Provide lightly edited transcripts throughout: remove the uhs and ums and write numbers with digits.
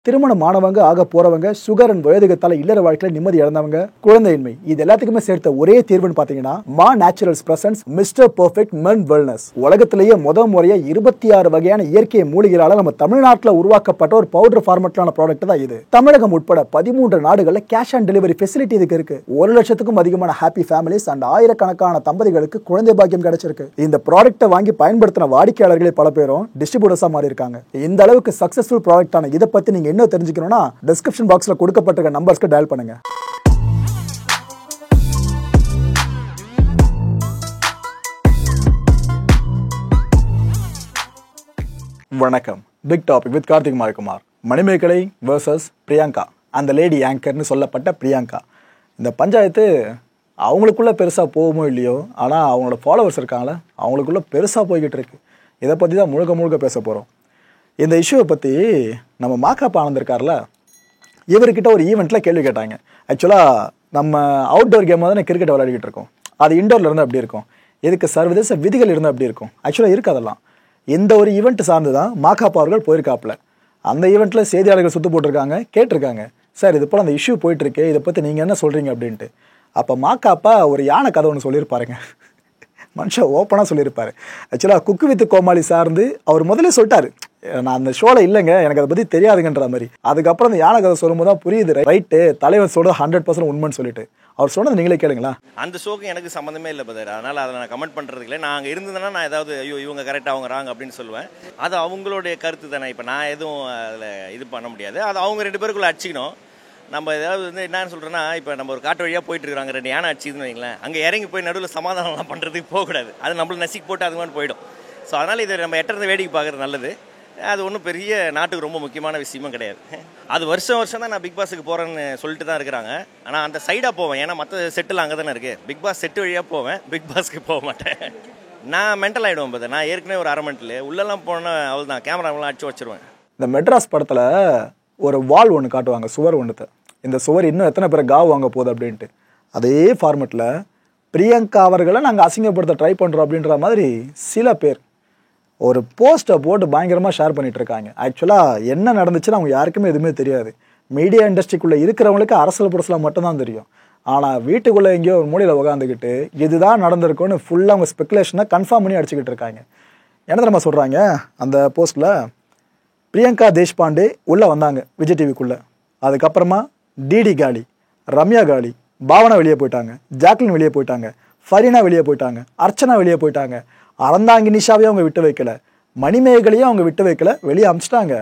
திருமணமானவங்க ஆக போறவங்க sugar and வயதுகத்தால இல்லற வாழ்க்கையில நிம்மதி இழந்தவங்க குழந்தையின்மை இது எல்லாத்துக்குமே சேர்த்த ஒரே தீர்வுன்னு பாத்தீங்கன்னா மா நேச்சுரல்ஸ் பிரசன்ஸ் மிஸ்டர் பெர்ஃபெக்ட் மென் வெல்னஸ். உலகத்திலேயே முறையா 26 வகையான இயற்கை மூலிகைகளால நம்ம தமிழ்நாட்டில் உருவாக்கப்பட்ட ஒரு பவுடர் ஃபார்மட்லான ப்ராடக்ட் தான் இது. தமிழகம் உட்பட 13 நாடுகளில் கேஷ் ஆன் டெலிவரி ஃபெசிலிட்டி இதுக்கு இருக்கு. 1 லட்சத்துக்கும் அதிகமான ஹாப்பி ஃபேமிலிஸ் அண்ட் ஆயிரக்கணக்கான தம்பதிகளுக்கு குழந்தை பாக்கியம் கிடைச்சிருக்கு. இந்த ப்ராடக்ட்டை வாங்கி பயன்படுத்தின வாடிக்கையாளர்களே பல பேரும் டிஸ்ட்ரிபியூட்டர்ஸா மாறி இருக்காங்க. இந்த அளவுக்கு சக்சஸ்ஃபுல் ப்ராடக்டான இதை பத்தி நீங்க என்ன தெரிஞ்சுக்கணும்னா டிஸ்கிரிப்ஷன் பாக்ஸ்ல கொடுக்கப்பட்டிருக்க நம்பர்ஸ்க்கு டயல் பண்ணுங்க. வணக்கம். Big topic with Karthik Marikumar. Manimegalai versus Priyanka, அந்த லேடி ஆங்கர்னு சொல்லப்பட்ட பிரியங்கா. இந்த பஞ்சாயத்து அவங்களுக்குள்ள பெருசா போகுமோ இல்லையோ, ஆனா அவங்களோட ஃபாலோவர்ஸ் இருக்காங்களே அவங்களுக்குள்ள பெருசா போய்கிட்டு இருக்கு. இதை பத்தி தான் முழுக்க பேச போறோம். இந்த இஷ்யூவை பற்றி நம்ம மாக்காப்பா ஆனந்த் இருக்கார்ல, இவர்கிட்ட ஒரு ஈவெண்ட்டில் கேள்வி கேட்டாங்க. ஆக்சுவலாக நம்ம அவுட்டோர் கேமாக தானே கிரிக்கெட் விளையாடிக்கிட்டு இருக்கோம், அது இண்டோரில் இருந்தால் அப்படி இருக்கும், இதுக்கு சர்வதேச விதிகள் இருந்தால் அப்படி இருக்கும். ஆக்சுவலாக இருக்குது அதெல்லாம். இந்த ஒரு ஈவெண்ட் சார்ந்து தான் மாக்காப்பா அவர்கள் போயிருக்காப்புல. அந்த ஈவெண்ட்டில் செய்தியாளர்கள் சுற்று போட்டிருக்காங்க, கேட்டிருக்காங்க, சார் இது போல் அந்த இஷ்யூ போயிட்டுருக்கு, இதை பற்றி நீங்கள் என்ன சொல்கிறீங்க அப்படின்ட்டு. அப்போ மாக்காப்பா ஒரு யானை கதை ஒன்று சொல்லியிருப்பாருங்க. மனுஷன் ஓப்பனாக சொல்லியிருப்பாரு. ஆக்சுவலாக குக்கு வித் கோமாளி சார்ந்து அவர் முதல்ல சொல்லிட்டாரு, நான் அந்த ஷோவில் இல்லைங்க, எனக்கு அதை பற்றி தெரியாதுங்கன்ற மாதிரி. அதுக்கப்புறம் அந்த யானை கதை சொல்லும்போது தான் புரியுது, ரைட்டு தலைவர் சொல்கிறது 100% உண்மைன்னு சொல்லிட்டு. அவர் சொன்னது நீங்களே கேளுங்களா. அந்த ஷோக்கு எனக்கு சம்மந்தமே இல்லை பதர், அதனால் அதை நான் கமெண்ட் பண்ணுறதுக்கு இல்லை. நான் அங்கே இருந்ததுன்னா நான் ஏதாவது ஐயோ இவங்க கரெக்டாக அவங்க ராங்க அப்படின்னு சொல்லுவேன். அது அவங்களுடைய கருத்து தானே. இப்போ நான் எதுவும் அதில் இது பண்ண முடியாது. அது அவங்க 2 பேருக்குள்ளே அடிச்சிக்கணும். நம்ம ஏதாவது வந்து என்னன்னு சொல்கிறேன்னா, இப்போ நம்ம ஒரு காட்டு வழியாக போயிட்டு இருக்காங்க, 2 யானை அடிச்சிதுன்னு வைங்களேன், அங்கே இறங்கி போய் நடுவில் சமாதானம்லாம் பண்ணுறதுக்கு போகக்கூடாது. அது நம்மளும் நசிக்கு போட்டு அது மாதிரி போயிடும். ஸோ அதனால் இதை நம்ம எட்டறது வேடிக்கை பார்க்குறது நல்லது. அது ஒன்றும் பெரிய நாட்டுக்கு ரொம்ப முக்கியமான விஷயமும் கிடையாது. அது வருஷம் தான் நான் பிக் பாஸுக்கு போகிறேன்னு சொல்லிட்டு தான் இருக்கிறாங்க. ஆனால் அந்த சைடாக போவேன், ஏன்னா மற்ற செட்டில் அங்கே தானே இருக்குது. பிக் பாஸ் செட்டு வழியாக போவேன், பிக் பாஸ்க்கு போக மாட்டேன். நான் மென்டல் ஆகிடுவேன் பதர். நான் ஏற்கனவே ஒரு அரை மென்டல் உள்ளெல்லாம் போனால் அவள் தான் கேமராவெலாம் அடிச்சு வச்சுருவேன். இந்த மெட்ராஸ் படத்தில் ஒரு வால் ஒன்று காட்டுவாங்க, சுவர் ஒன்றுத்தை. இந்த சுவர் இன்னும் எத்தனை பேரை காவு வாங்க போகுது அப்படின்ட்டு. அதே ஃபார்மெட்டில் பிரியங்கா அவர்களை நாங்கள் அசிங்கப்படுத்த ட்ரை பண்ணுறோம் அப்படின்ற மாதிரி சில பேர் ஒரு போஸ்ட்டை போட்டு பயங்கரமாக ஷேர் பண்ணிட்டு இருக்காங்க. ஆக்சுவலாக என்ன நடந்துச்சுன்னு அவங்க யாருக்குமே எதுவுமே தெரியாது. மீடியா இண்டஸ்ட்ரிக்குள்ளே இருக்கிறவங்களுக்கு அரசியல் புரசலாக மட்டும்தான் தெரியும். ஆனால் வீட்டுக்குள்ளே எங்கேயோ ஒரு மூலையில் உட்காந்துக்கிட்டு இதுதான் நடந்திருக்குன்னு ஃபுல்லாக அவங்க ஸ்பெகுலேஷனை கன்ஃபார்ம் பண்ணி அடிச்சுக்கிட்டு இருக்காங்க. என்ன தெரியுமா சொல்கிறாங்க அந்த போஸ்ட்டில், பிரியங்கா தேஷ்பாண்டே உள்ளே வந்தாங்க விஜய் டிவிக்குள்ளே, அதுக்கப்புறமா டிடி காலி, ரம்யா காலி, பாவனா வெளியே போயிட்டாங்க, ஜாக்லின் வெளியே போயிட்டாங்க, ஃபரீனா வெளியே போயிட்டாங்க, அர்ச்சனா வெளியே போயிட்டாங்க, அறந்தாங்கி நிஷாவையும் அவங்க விட்டு வைக்கல, மணிமேகலையும் அவங்க விட்டு வைக்கல, வெளியே அமிச்சிட்டாங்க.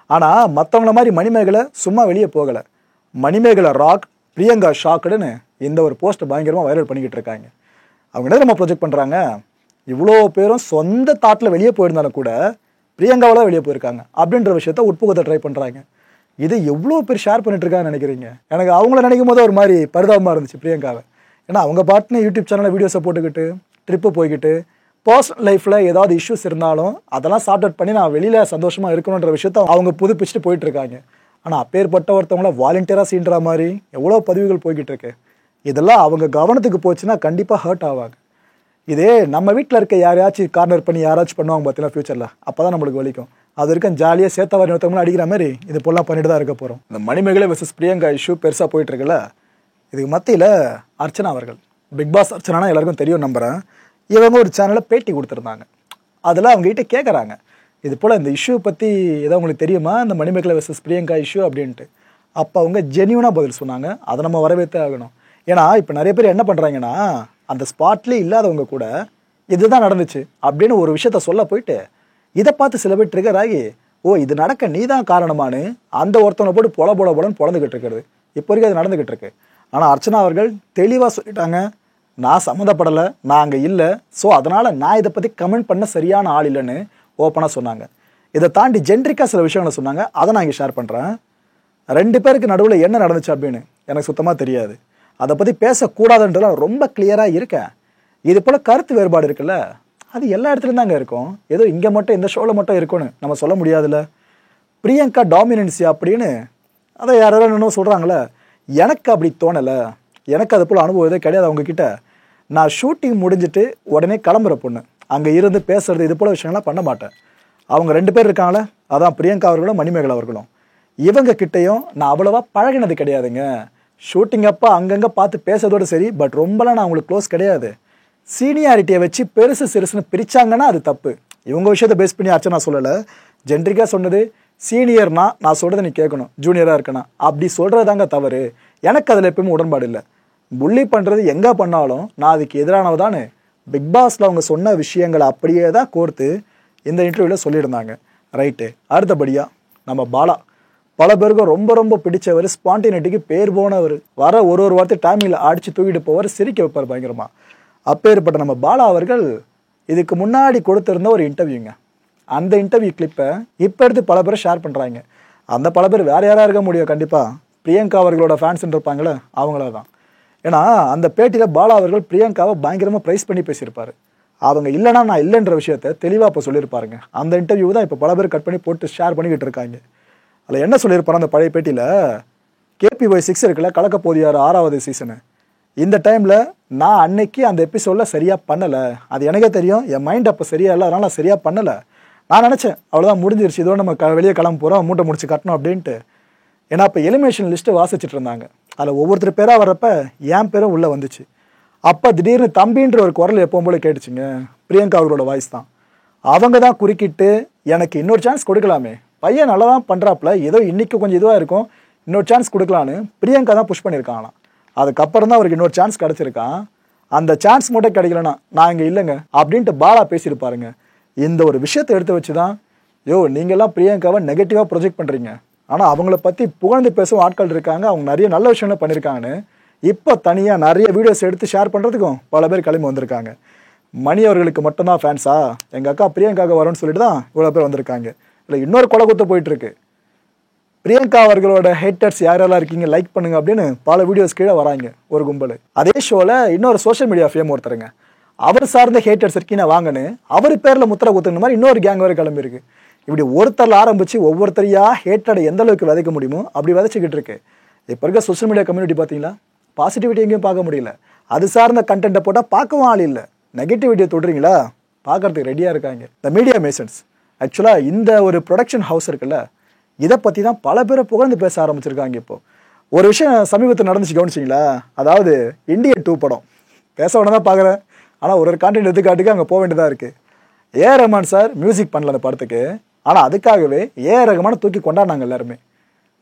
ஆனால் மற்றவங்கள மாதிரி மணிமேகலை சும்மா வெளியே போகலை. மணிமேகலை ராக், பிரியங்கா ஷாக்குன்னு இந்த ஒரு போஸ்ட்டை பயங்கரமாக வைரல் பண்ணிக்கிட்டு இருக்காங்க. அவங்க என்ன நம்ம ப்ரொஜெக்ட் பண்ணுறாங்க, இவ்வளோ பேரும் சொந்த தாட்டில் வெளியே போயிருந்தாலும் கூட பிரியங்காவில் வெளியே போயிருக்காங்க அப்படின்ற விஷயத்த உட்புகத்தை ட்ரை பண்ணுறாங்க. இது எவ்வளோ பேர் ஷேர் பண்ணிட்டு இருக்காங்கன்னு நினைக்கிறீங்க? எனக்கு அவங்கள நினைக்கும் போது ஒரு மாதிரி பரிதாபமாக இருந்துச்சு பிரியங்காவை. ஏன்னா அவங்க பாட்டுன்னு யூடியூப் சேனலில் வீடியோஸை போட்டுக்கிட்டு ட்ரிப்பு போய்கிட்டு பர்சனல் லைஃப்பில் ஏதாவது இஷ்யூஸ் இருந்தாலும் அதெல்லாம் சார்ட் அவுட் பண்ணி நான் வெளியில் சந்தோஷமாக இருக்கணுன்ற விஷயத்த அவங்க புதுப்பிச்சுட்டு போயிட்டு இருக்காங்க. ஆனால் அப்பேற்பட்ட ஒருத்தவங்கள வாலண்டியராக சீன்ற மாதிரி எவ்வளோ பதிவுகள் போய்கிட்டு இருக்கு. இதெல்லாம் அவங்க கவனத்துக்கு போச்சுன்னா கண்டிப்பாக ஹர்ட் ஆவாங்க. இதே நம்ம வீட்டில் இருக்க யாரையாச்சும் கார்னர் பண்ணி யாராச்சும் பண்ணுவாங்க பார்த்தீங்கன்னா ஃபியூச்சரில், அப்போ தான் நம்மளுக்கு வலிக்கும். அது வரைக்கும் ஜாலியாக சேத்தவாரி ஒருத்தவங்களும் அடிக்கிற மாதிரி இது போலாம் பண்ணிட்டு தான் இருக்க போகிறோம். இந்த மணிமேகலை வெர்சஸ் பிரியங்கா இஷ்யூ பெருசாக போயிட்டு இருக்குல்ல, இதுக்கு மத்தியில் அர்ச்சனா அவர்கள், பிக் பாஸ் அர்ச்சனானா எல்லாருக்கும் தெரியும் நம்புகிறேன். இவங்க ஒரு சேனலில் பேட்டி கொடுத்துருந்தாங்க. அதில் அவங்ககிட்ட கேட்குறாங்க, இது போல் இந்த இஷ்யூ பற்றி ஏதோ உங்களுக்கு தெரியுமா, இந்த மணிமேகலை வெர்சஸ் பிரியங்கா இஷ்யூ அப்படின்ட்டு. அப்போ அவங்க ஜென்யூனாக பதில் சொன்னாங்க. அதை நம்ம வரவேற்றே ஆகணும். ஏன்னா இப்போ நிறைய பேர் என்ன பண்ணுறாங்கன்னா, அந்த ஸ்பாட்லேயே இல்லாதவங்க கூட இதுதான் நடந்துச்சு அப்படின்னு ஒரு விஷயத்த சொல்ல போயிட்டு இதை பார்த்து சில பேர் ட்ரிகர் ஆகி, ஓ இது நடக்க நீ தான் காரணமானு அந்த ஒருத்தவனை போட்டு பொலன்னு பொழந்துக்கிட்டு இருக்கிறது இப்போ வரைக்கும் அது நடந்துக்கிட்டு இருக்கு. ஆனால் அர்ச்சனா அவர்கள் தெளிவாக சொல்லிட்டாங்க, நான் சம்மந்தப்படலை, நான் அங்கே இல்லை, ஸோ அதனால் நான் இதை பற்றி கமெண்ட் பண்ண சரியான ஆள் இல்லைன்னு ஓப்பனாக சொன்னாங்க. இதை தாண்டி ஜென்ரிக்காக சில விஷயங்களை சொன்னாங்க, அதை நான் இங்கே ஷேர் பண்ணுறேன். 2 பேருக்கு நடுவில் என்ன நடந்துச்சு அப்படின்னு எனக்கு சுத்தமாக தெரியாது. அதை பற்றி பேசக்கூடாதுன்றதுலாம் ரொம்ப கிளியராக இருக்கேன். இது போல் கருத்து வேறுபாடு இருக்குல்ல, அது எல்லா இடத்துலையும் தாங்க இருக்கும். ஏதோ இங்கே மட்டும் இந்த ஷோவில் மட்டும் இருக்கும்னு நம்ம சொல்ல முடியாதுல்ல. பிரியங்கா டாமினன்சி அப்படின்னு அதை யாராவது இன்னும் சொல்கிறாங்களே, எனக்கு அப்படி தோணலை. எனக்கு அது போல் அனுபவம் எதுவும் கிடையாது. அவங்கக்கிட்ட நான் ஷூட்டிங் முடிஞ்சிட்டு உடனே கிளம்புற பொண்ணு, அங்கே இருந்து பேசுறது இது போல் விஷயங்கள்லாம் பண்ண மாட்டேன். அவங்க 2 பேர் இருக்காங்களே, அதான் பிரியங்கா அவர்களும் மணிமேகலை அவர்களும். இவங்க கிட்டேயும் நான் அவ்வளவா பழகினது கிடையாதுங்க. ஷூட்டிங் அப்போ அங்கங்கே பார்த்து பேசுறதோடு சரி, பட் ரொம்பலாம் நான் அவங்களுக்கு க்ளோஸ் கிடையாது. சீனியாரிட்டியை வச்சு பெருசு சிறுசுன்னு பிரிச்சாங்கன்னா அது தப்பு. இவங்க விஷயத்தை பேஸ் பண்ணி ஆச்சு நான் சொல்லலை. ஜென்ரிக்காக சொன்னது, சீனியர்னா நான் சொல்கிறத நீ கேட்கணும், ஜூனியராக இருக்கணும் அப்படி சொல்கிறதாங்க தவறு. எனக்கு அதில் எப்பவுமே உடன்பாடு இல்லை. புள்ளி பண்ணுறது எங்கே பண்ணாலும் நான் அதுக்கு எதிரானவ தானே. பிக் பாஸில் அவங்க சொன்ன விஷயங்களை அப்படியே தான் கோர்த்து இந்த இன்டர்வியூவில் சொல்லியிருந்தாங்க. ரைட்டு. அடுத்தபடியாக நம்ம பாலா, பல பேருக்கும் ரொம்ப ரொம்ப பிடிச்சவர், ஸ்பான்டினிட்டிக்கு பேர் போனவர், வர ஒரு வார்த்தை டைமில் அடித்து தூக்கிட்டு போவார், சிரிக்க வைப்பார் பயங்கரமாக. அப்பேற்பட்ட நம்ம பாலா அவர்கள் இதுக்கு முன்னாடி கொடுத்துருந்த ஒரு இன்டர்வியூங்க. அந்த இன்டர்வியூ கிளிப்பை இப்போ எடுத்து பல பேர் ஷேர் பண்ணுறாங்க. அந்த பல பேர் வேறு யாராக இருக்க முடியும்? கண்டிப்பாக பிரியங்கா அவர்களோட ஃபேன்ஸ்ன்னு இருப்பாங்களே, அவங்கள தான். ஏன்னா அந்த பேட்டியில் பாலா அவர்கள் பிரியங்காவை பயங்கரமாக ப்ரைஸ் பண்ணி பேசியிருப்பார். அவங்க இல்லைனா நான் இல்லைன்ற விஷயத்த தெளிவாக இப்போ சொல்லியிருப்பாருங்க. அந்த இன்டர்வியூ தான் இப்போ பல பேர் கட் பண்ணி போட்டு ஷேர் பண்ணிக்கிட்டு இருக்காங்க. அதில் என்ன சொல்லியிருப்பாரு அந்த பழைய பேட்டியில், KPY6 இருக்குல்ல, கலக்க போதியார் 6வது சீசனு, இந்த டைமில் நான் அன்னைக்கு அந்த எபிசோடில் சரியாக பண்ணலை. அது எனக்கே தெரியும், என் மைண்ட் அப்போ சரியா இல்லை, அதனால் நான் சரியாக பண்ணலை. நான் நினச்சேன் அவ்வளோதான் முடிஞ்சிருச்சு, இதோட நம்ம வெளியே கிளம்ப போகிறோம், மூட்டை முடிச்சு கட்டணும் அப்படின்ட்டு. ஏன்னா இப்போ எலிமினேஷன் லிஸ்ட்டு வாசிச்சுட்டு இருந்தாங்க. அதில் ஒவ்வொருத்தர் பேராக வர்றப்ப என் பேரும் உள்ளே வந்துச்சு. அப்போ திடீர்னு தம்பின்ற ஒரு குரல் எப்பவும் போல கேட்டுச்சுங்க. பிரியங்கா அவர்களோட வாய்ஸ் தான். அவங்க தான் குறுக்கிட்டு எனக்கு இன்னொரு சான்ஸ் கொடுக்கலாமே, பையன் நல்லா தான் பண்ணுறாப்புல, ஏதோ இன்றைக்கி கொஞ்சம் இதுவாக இருக்கும், இன்னொரு சான்ஸ் கொடுக்கலான்னு பிரியங்கா தான் புஷ் பண்ணியிருக்காங்களாம். அதுக்கப்புறம் தான் அவருக்கு இன்னொரு சான்ஸ் கிடச்சிருக்கான். அந்த சான்ஸ் மட்டும் கிடைக்கலனா நான் இங்கே இல்லைங்க அப்படின்ட்டு பாலா பேசியிருப்பாருங்க. இந்த ஒரு விஷயத்தை எடுத்து வச்சு தான், நீங்கள்லாம் பிரியங்காவை நெகட்டிவாக ப்ரொஜெக்ட் பண்ணுறீங்க, ஆனால் அவங்கள பற்றி புகழ்ந்து பேசும் ஆட்கள் இருக்காங்க, அவங்க நிறைய நல்ல விஷயங்கள் பண்ணியிருக்காங்கன்னு இப்போ தனியாக நிறைய வீடியோஸ் எடுத்து ஷேர் பண்ணுறதுக்கும் பல பேர் கிளம்பி வந்திருக்காங்க. மணி அவர்களுக்கு மட்டும்தான் ஃபேன்ஸா, எங்கள் அக்கா பிரியங்காவுக்கு வரும்னு சொல்லிட்டு தான் இவ்வளோ பேர் வந்திருக்காங்க. இல்லை இன்னொரு கொலை குத்த போயிட்டுருக்கு. பிரியங்கா அவர்களோட ஹேட்டர்ஸ் யாரெல்லாம் இருக்கீங்க லைக் பண்ணுங்க அப்படின்னு பல வீடியோஸ் கீழே வராங்க ஒரு கும்பல். அதே ஷோவில் இன்னொரு சோஷியல் மீடியா ஃபேம் ஒருத்தருங்க, அவர் சார்ந்த ஹேட்டர்ஸ் இருக்கீங்க வாங்கன்னு அவர் பேரில் முத்திரை குத்துன மாதிரி இன்னொரு கேங் வரை கிளம்பிருக்கு. இப்படி ஒருத்தரில் ஆரம்பித்து ஒவ்வொருத்தரையாக ஹேட்டரை எந்த அளவுக்கு விதைக்க முடியுமோ அப்படி விதைச்சிக்கிட்டு இருக்கு. இப்போ இருக்க சோஷியல் மீடியா கம்யூனிட்டி பார்த்தீங்களா, பாசிட்டிவிட்டி எங்கேயும் பார்க்க முடியல. அது சார்ந்த கண்டென்ட்டை போட்டால் பார்க்கவும் ஆள் இல்லை. நெகட்டிவிட்டியை தொடுறீங்களா, பார்க்கறதுக்கு ரெடியாக இருக்காங்க இந்த மீடியா மேசன்ஸ். ஆக்சுவலாக இந்த ஒரு ப்ரொடக்ஷன் ஹவுஸ் இருக்குல்ல, இதை பற்றி தான் பல பேரை புகழ்ந்து பேச ஆரம்பிச்சிருக்காங்க. இப்போது ஒரு விஷயம் சமீபத்தில் நடந்துச்சு, கவனிச்சிங்களா? அதாவது இந்தியன் 2 படம் பேச உடனே தான் பார்க்குறேன், ஆனால் ஒரு கான்டென்ட் எடுத்துக்காட்டுக்கு அங்கே போக வேண்டியதாக இருக்குது. ஏஆர் ரஹ்மான் சார் மியூசிக் பண்ணல அந்த படத்துக்கு, ஆனால் அதுக்காகவே ஏஆர் ரஹ்மானை தூக்கி கொண்டாடினாங்க எல்லாருமே.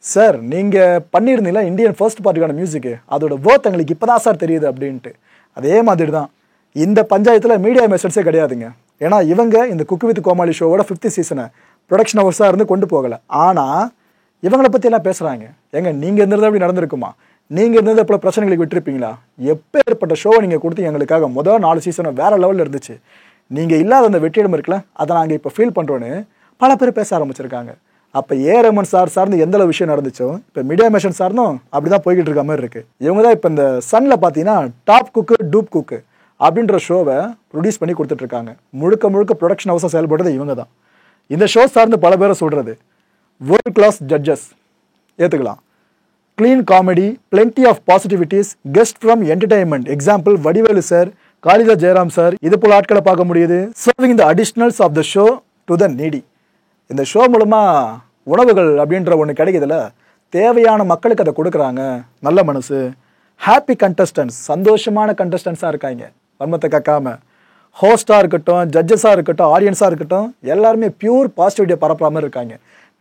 சார் நீங்கள் பண்ணியிருந்தீங்களா இந்தியன் ஃபர்ஸ்ட் பார்ட்டுக்கான மியூசிக்கு, அதோட வேர்த் எங்களுக்கு இப்போ தான் சார் தெரியுது அப்படின்ட்டு. அதே மாதிரி தான் இந்த பஞ்சாயத்தில் மீடியா மெசேஜே கிடையாதுங்க. ஏன்னா இவங்க இந்த குக் வித் கோமாளி ஷோவோட 5th சீசனை ப்ரொடக்ஷன் ஹவுஸாக இருந்து கொண்டு போகலை. ஆனால் இவங்களை பற்றி எல்லாம் பேசுகிறாங்க. நீங்கள் இருந்தது அப்படி நடந்திருக்குமா, நீங்கள் இருந்தது இப்போ பிரச்சனைகளுக்கு விட்டுருப்பீங்களா? எப்போ ஏற்பட்ட ஷோவை நீங்கள் கொடுத்து எங்களுக்காக முதல் 4 சீசனை வேறு லெவலில் இருந்துச்சு, நீங்கள் இல்லாத அந்த வெற்றியிடம் இருக்குல்ல, அதை நாங்கள் இப்போ ஃபீல் பண்ணுறோன்னு பல பேர் பேச ஆரம்பிச்சிருக்காங்க. அப்போ ஏஆர் ரஹ்மான் சார் சார்ந்து எந்த அளவு விஷயம் நடந்துச்சோ இப்போ மீடியா மேஷன் சார்ந்தும் அப்படி தான் போய்கிட்டு இருக்க மாதிரி இருக்குது. இவங்க தான் இப்போ இந்த சன்னில் பார்த்தீங்கன்னா டாப் குக்கு டூப் குக்கு அப்படின்ற ஷோவை ப்ரொடியூஸ் பண்ணி கொடுத்துட்ருக்காங்க. முழுக்க முழுக்க ப்ரொடக்ஷன் ஹவுஸாக செயல்படுறது இவங்க தான். இந்த ஷோ சார்ந்து பல பேரை சொல்கிறது வேர்ல்ட் கிளாஸ் ஜட்ஜஸ் ஏற்றுக்கலாம், clean comedy, plenty of positivities, guest from entertainment, example Vadivelu sir, Kalidas Jayaram sir, இது போல் ஆட்களை பார்க்க முடியுது. Serving the additionals of the show to the needy. இந்த ஷோ மூலமாக உணவுகள் அப்படின்ற ஒன்று கிடைக்குதுல, தேவையான மக்களுக்கு அதை கொடுக்குறாங்க. நல்ல மனசு, ஹாப்பி கண்டஸ்டன்ஸ், சந்தோஷமான கண்டஸ்டன்ஸாக இருக்காங்க, வன்மத்தை கக்காம. ஹோஸ்டாக இருக்கட்டும், ஜட்ஜஸாக இருக்கட்டும், ஆடியன்ஸாக இருக்கட்டும், எல்லாருமே பியூர் பாசிட்டிவிட்டியை பரப்பாமல் இருக்காங்க.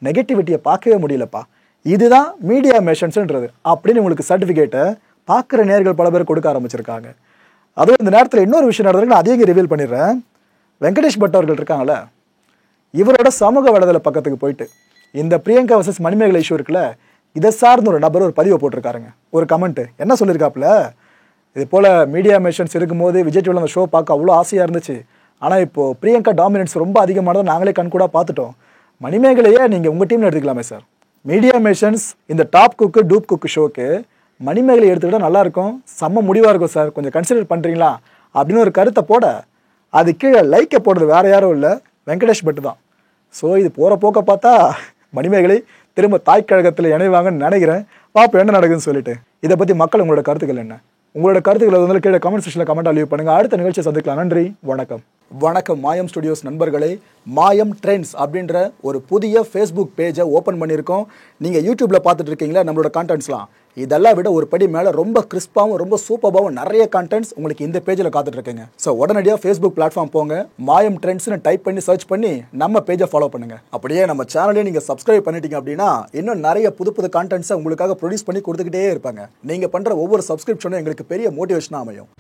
நெகட்டிவிட்டியை பார்க்கவே முடியலப்பா, இதுதான் மீடியா மேஷன்ஸுன்றது அப்படின்னு உங்களுக்கு சர்டிஃபிகேட்டை பார்க்குற நேர்கள் பல பேர் கொடுக்க ஆரம்பிச்சிருக்காங்க. அதுவும் இந்த நேரத்தில் இன்னொரு விஷயம் நடந்திருக்கு, நான் அதையும் ரிவீல் பண்ணிடுறேன். வெங்கடேஷ் பட் அவர்கள் இருக்காங்களே, இவரோட சமூக வலைதள பக்கத்துக்கு போயிட்டு இந்த பிரியங்கா வர்சஸ் மணிமேகலை இஷ்யூ இருக்குல்ல, இதை சார்ந்த ஒரு நபர் ஒரு பதிவை போட்டிருக்காருங்க. ஒரு கமெண்ட்டு என்ன சொல்லியிருக்காப்புல, இது போல் மீடியா மேஷன்ஸ் இருக்கும்போது விஜய் டிவியில் அந்த ஷோ பார்க்க அவ்வளோ ஆசையாக இருந்துச்சு, ஆனால் இப்போது பிரியங்கா டாமினன்ஸ் ரொம்ப அதிகமானதை நாங்களே கண்கூடாக பார்த்துட்டோம், மணிமேகலையே நீங்கள் உங்கள் டீமில் எடுத்துக்கலாமே சார். மீடியா மேஷன்ஸ் இந்த டாப் குக்கு டூப் குக்கு ஷோக்கு மணிமேகலை எடுத்துக்கிட்டால் நல்லாயிருக்கும், செம்ம முடிவாக இருக்கும் சார், கொஞ்சம் கன்சிடர் பண்ணுறீங்களா அப்படின்னு ஒரு கருத்தை போட, அது கீழே லைக்கை போடுறது வேறு யாரும் இல்லை, வெங்கடேஷ் பட்டு தான். ஸோ இது போகிற போக்க பார்த்தா மணிமேகலை திரும்ப தாய் கழகத்தில் இணைவாங்கன்னு நினைக்கிறேன். பார்ப்போம் என்ன நடக்குதுன்னு சொல்லிட்டு. இதை பற்றி மக்கள் உங்களோட கருத்துக்கள் என்ன, உங்களோட கருத்துக்களை வந்து கீழே கமெண்ட் செக்ஷனில் கமெண்ட்டாக லீவ் பண்ணுங்கள். அடுத்த நிகழ்ச்சியை சந்திக்கலாம். நன்றி, வணக்கம். வணக்கம் மாயம் ஸ்டுடியோஸ் நண்பர்களே. மாயம் ட்ரெண்ட்ஸ் அப்படின்ற ஒரு புதிய ஃபேஸ்புக் பேஜை ஓப்பன் பண்ணியிருக்கோம். நீங்கள் யூடியூப்பில் பார்த்துட்டு இருக்கீங்களா நம்மளோட கான்டென்ட்ஸ்லாம், இதெல்லாம் விட ஒரு படி மேலே ரொம்ப கிறிஸ்பாகவும் ரொம்ப சூப்பராகவும் நிறைய கான்டென்ட்ஸ் உங்களுக்கு இந்த பேஜில் காத்துட்டு இருக்குங்க. ஸோ உடனடியாக ஃபேஸ்புக் பிளாட்ஃபார்ம் போங்க, மாயம் ட்ரெண்ட்ஸ்னு டைப் பண்ணி சர்ச் பண்ணி நம்ம பேஜை ஃபாலோ பண்ணுங்கள். அப்படியே நம்ம சேனலையும் நீங்கள் சப்ஸ்கிரைப் பண்ணிட்டீங்க அப்படின்னா இன்னும் நிறைய புது புது கான்டென்ட்ஸை உங்களுக்காக ப்ரொடியூஸ் பண்ணி கொடுத்துக்கிட்டே இருப்பாங்க. நீங்கள் பண்ணுற ஒவ்வொரு சப்ஸ்கிரிப்ஷனும் எங்களுக்கு பெரிய மோட்டிவேஷனாக அமையும்.